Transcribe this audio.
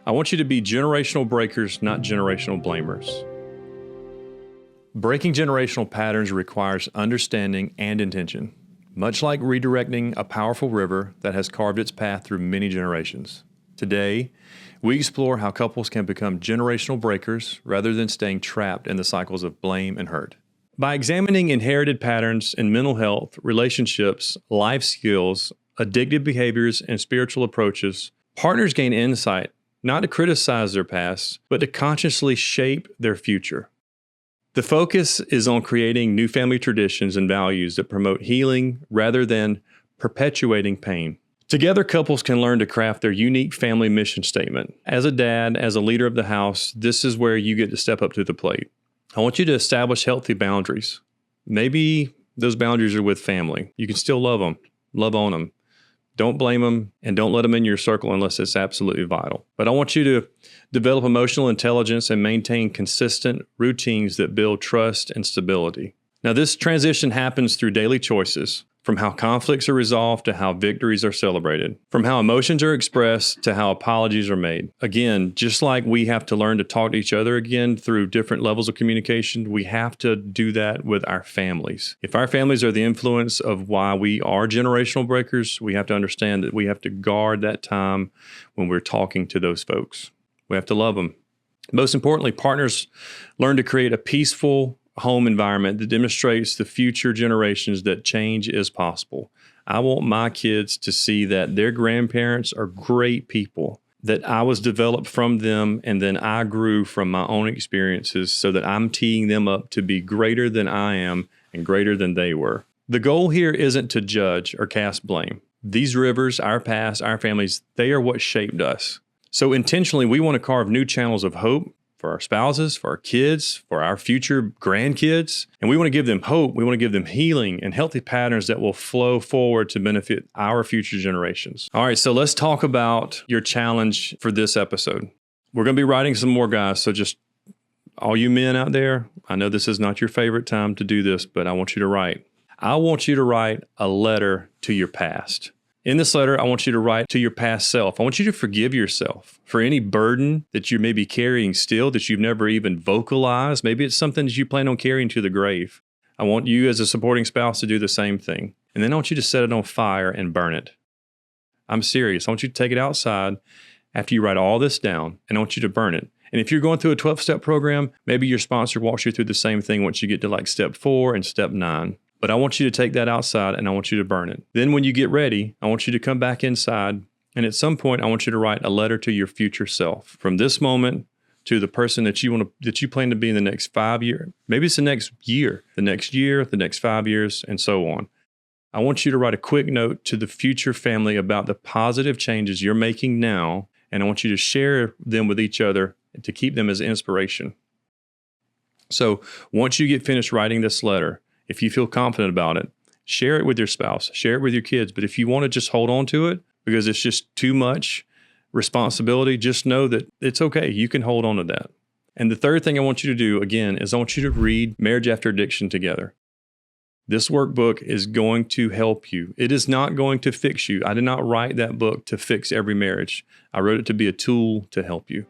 I want you to be generational breakers, not generational blamers. Breaking generational patterns requires understanding and intention, much like redirecting a powerful river that has carved its path through many generations. Today, we explore how couples can become generational breakers rather than staying trapped in the cycles of blame and hurt. By examining inherited patterns in mental health, relationships, life skills, addictive behaviors, and spiritual approaches, partners gain insight not to criticize their past, but to consciously shape their future. The focus is on creating new family traditions and values that promote healing rather than perpetuating pain. Together, couples can learn to craft their unique family mission statement. As a dad, as a leader of the house, this is where you get to step up to the plate. I want you to establish healthy boundaries. Maybe those boundaries are with family. You can still love them, love on them. Don't blame them, and don't let them in your circle unless it's absolutely vital. But I want you to develop emotional intelligence and maintain consistent routines that build trust and stability. Now, this transition happens through daily choices, from how conflicts are resolved to how victories are celebrated, from how emotions are expressed to how apologies are made. Again, just like we have to learn to talk to each other again through different levels of communication, we have to do that with our families. If our families are the influence of why we are generational breakers, we have to understand that we have to guard that time when we're talking to those folks. We have to love them. Most importantly, partners learn to create a peaceful home environment that demonstrates the future generations that change is possible. I want my kids to see that their grandparents are great people, that I was developed from them, and then I grew from my own experiences so that I'm teeing them up to be greater than I am and greater than they were. The goal here isn't to judge or cast blame. These rivers, our past, our families, they are what shaped us. So intentionally, we want to carve new channels of hope for our spouses, for our kids, for our future grandkids. And we want to give them hope. We want to give them healing and healthy patterns that will flow forward to benefit our future generations. All right, so let's talk about your challenge for this episode. We're going to be writing some more, guys. So just all you men out there, I know this is not your favorite time to do this, but I want you to write. I want you to write a letter to your past. In this letter, I want you to write to your past self. I want you to forgive yourself for any burden that you may be carrying still that you've never even vocalized. Maybe it's something that you plan on carrying to the grave. I want you as a supporting spouse to do the same thing. And then I want you to set it on fire and burn it. I'm serious. I want you to take it outside after you write all this down, and I want you to burn it. And if you're going through a 12-step program, maybe your sponsor walks you through the same thing once you get to like step 4 and step 9. But I want you to take that outside and I want you to burn it. Then when you get ready, I want you to come back inside. And at some point, I want you to write a letter to your future self. From this moment to the person that you plan to be in the next 5 years. Maybe it's the next year, the next 5 years, and so on. I want you to write a quick note to the future family about the positive changes you're making now. And I want you to share them with each other to keep them as inspiration. So once you get finished writing this letter, if you feel confident about it, share it with your spouse, share it with your kids. But if you want to just hold on to it because it's just too much responsibility, just know that it's okay. You can hold on to that. And the third thing I want you to do, again, is I want you to read Marriage After Addiction together. This workbook is going to help you. It is not going to fix you. I did not write that book to fix every marriage. I wrote it to be a tool to help you.